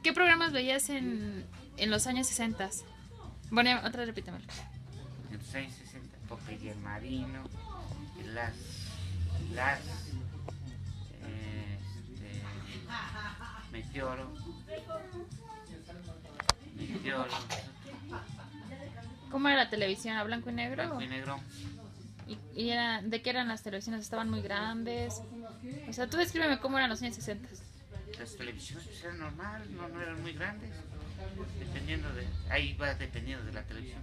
¿Qué programas veías en los años 60? Bueno, otra repítemelo. En los años 60, Popeye el Marino, las, las, este, Meteoro, Meteoro, ¿Cómo era la televisión? ¿A blanco y negro? blanco y negro. ¿Y era, de qué eran las televisiones? ¿Estaban muy grandes? O sea, tú descríbeme cómo eran los años 60. Las televisiones pues, eran normal, no eran muy grandes, dependiendo de, ahí va dependiendo de la televisión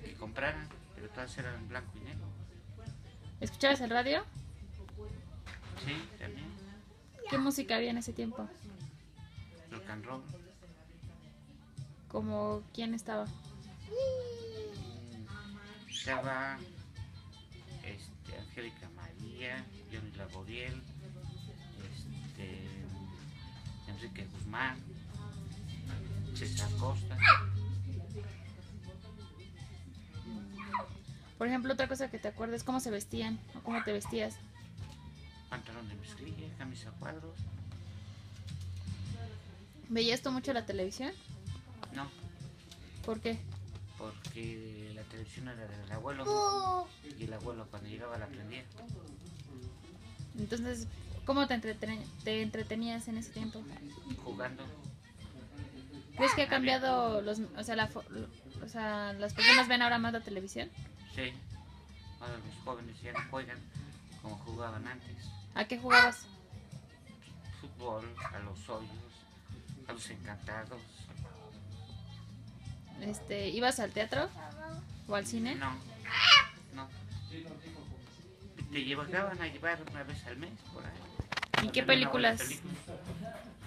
que compraran, pero todas eran en blanco y negro. ¿Escuchabas el radio? Sí, también, ¿Qué música había en ese tiempo? rock and roll. ¿Como quién estaba? Estaba Angélica María, Johnny Laboriel, este, Enrique Guzmán, César Costa. Por ejemplo, otra cosa que te acuerdes, ¿cómo se vestían? ¿O cómo te vestías? Pantalón de mezclilla, camisa a cuadros. ¿Veías tú mucho la televisión? No, ¿Por qué? porque la televisión era del abuelo y el abuelo cuando llegaba la prendía. Entonces, ¿cómo te entretenías en ese tiempo? Jugando. ¿Crees que ha cambiado o sea, las personas ven ahora más la televisión? Sí, ahora los jóvenes ya no juegan como jugaban antes. ¿A qué jugabas? Fútbol, a los hoyos, a los encantados. ¿Ibas al teatro o al cine? No, no. Te llevaban a llevar una vez al mes por ahí. ¿Y qué películas?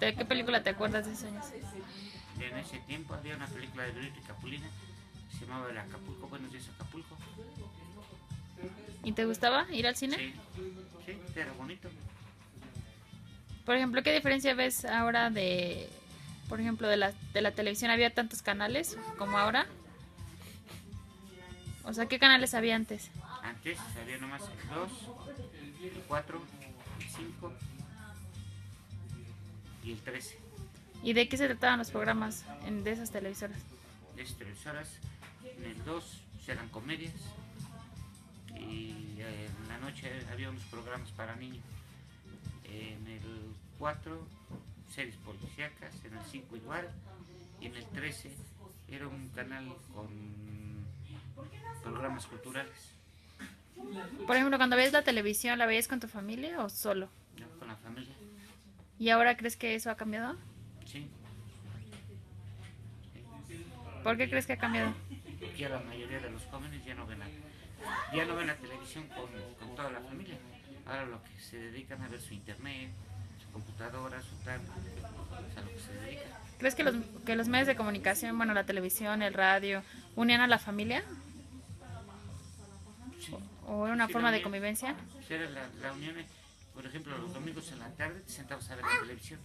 ¿De qué película te acuerdas de esos años? En ese tiempo había una película de Brito y Capulina que se llamaba El Acapulco, Buenos días Acapulco. ¿Y te gustaba ir al cine? Sí, sí, era bonito. Por ejemplo, ¿qué diferencia ves ahora por ejemplo, de la televisión? ¿Había tantos canales como ahora? O sea, ¿qué canales había antes? Antes había nomás el 2, el 4, el 5 y el 13. ¿Y de qué se trataban los programas de esas televisoras? De esas televisoras, en el 2 eran comedias y en la noche había unos programas para niños. En el 4 series policíacas, en el 5 igual, y en el 13 era un canal con programas culturales. Por ejemplo, cuando ves la televisión, ¿la veías con tu familia o solo? ¿No? Con la familia. ¿Y ahora crees que eso ha cambiado? Sí. ¿Por qué crees que ha cambiado? Ya la mayoría de los jóvenes ya no ven la televisión con toda la familia. Ahora lo que se dedican a ver su internet, su computadora, su tablet, es a lo que se dedican. ¿Crees que los medios de comunicación, bueno, la televisión, el radio, unían a la familia? Sí, ¿O era una sí, forma de convivencia? Sí, era la unión. Por ejemplo, los domingos en la tarde te sentabas a ver la televisión.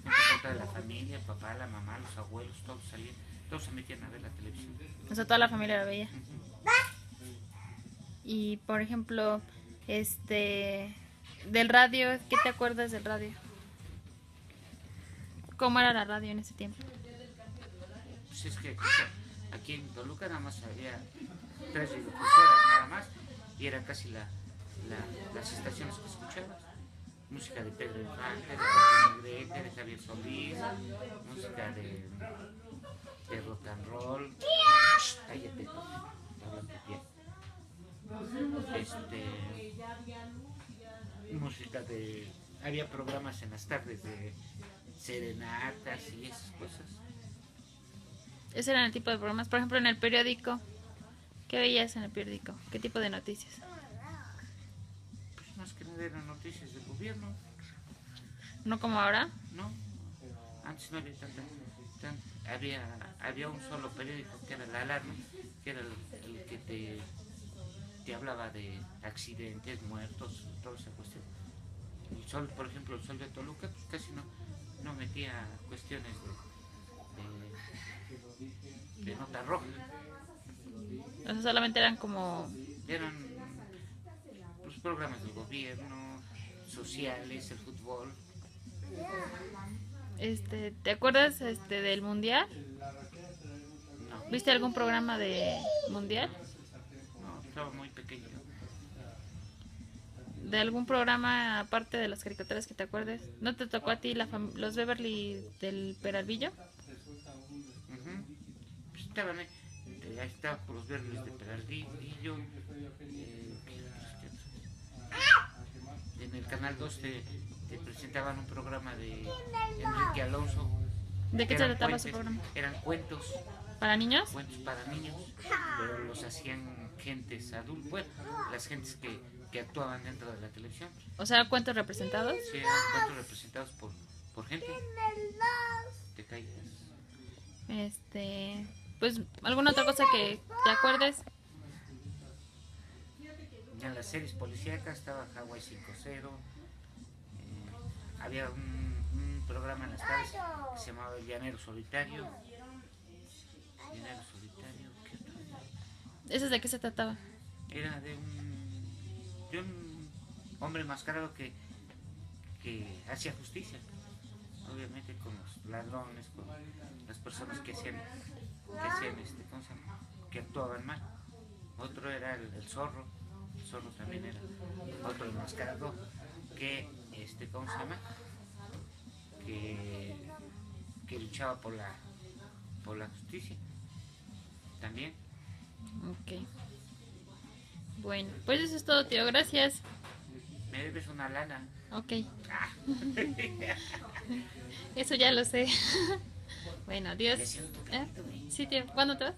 Con toda la familia, el papá, la mamá, los abuelos, todos salían, todos se metían a ver la televisión. O sea, toda la familia la veía. Y, por ejemplo, del radio, ¿qué te acuerdas del radio? ¿Cómo era la radio en ese tiempo? Pues es que aquí en Toluca nada más había 3 radiofusoras nada más y era casi las estaciones que escuchabas. Música de Pedro Infante, de Jorge Negrete, de Javier Solís, música de rock and roll. Cállate, hablando bien. Música de... Había programas en las tardes de serenatas y esas cosas. Ese era el tipo de programas. Por ejemplo, en el periódico, ¿qué veías en el periódico? ¿Qué tipo de noticias? Pues más que nada eran noticias del gobierno. ¿No como ahora? No, antes no había había un solo periódico que era La Alarma, que era el que te hablaba de accidentes, muertos, toda esa cuestión. El Sol, por ejemplo, el Sol de Toluca, pues casi no metía cuestiones de nota roja. O sea, solamente eran como... Eran los programas del gobierno, sociales, el fútbol. ¿Te acuerdas del mundial? No, ¿Viste algún programa de mundial? no, estaba muy pequeño. ¿De algún programa aparte de las caricaturas que te acuerdes? ¿No te tocó a ti los Beverly del Peralvillo? Ujú. Pues estaban ahí, ahí estaba por los verdes de Perardillo. En el canal 2 te presentaban un programa de Enrique Alonso. ¿De qué Que se eran trataba su cuentos, programa? eran cuentos, ¿Para niños? cuentos para niños, pero los hacían gentes adultas, bueno, las gentes que actuaban dentro de la televisión. O sea, cuentos representados. Sí, eran cuentos representados por gente. Te callas. Pues, ¿alguna otra cosa que te acuerdes? Ya en las series policíacas estaba Hawaii 5-0. Había un programa en las tardes que se llamaba El Llanero Solitario. Llanero Solitario, ¿qué otro? ¿Eso de qué se trataba? Era de un hombre enmascarado que hacía justicia, obviamente con los ladrones, con las personas que hacían ¿cómo se llama? Que actuaban mal. Otro era el zorro. El zorro también era otro enmascarado que ¿cómo se llama? Que luchaba por la justicia también. Ok. Bueno, pues eso es todo, tío. Gracias. Me debes una lana. Ok. Eso ya lo sé. Bueno, adiós. Ya siento tu ¿Eh? pelito, güey. Sí, tío. ¿Cuándo te vas?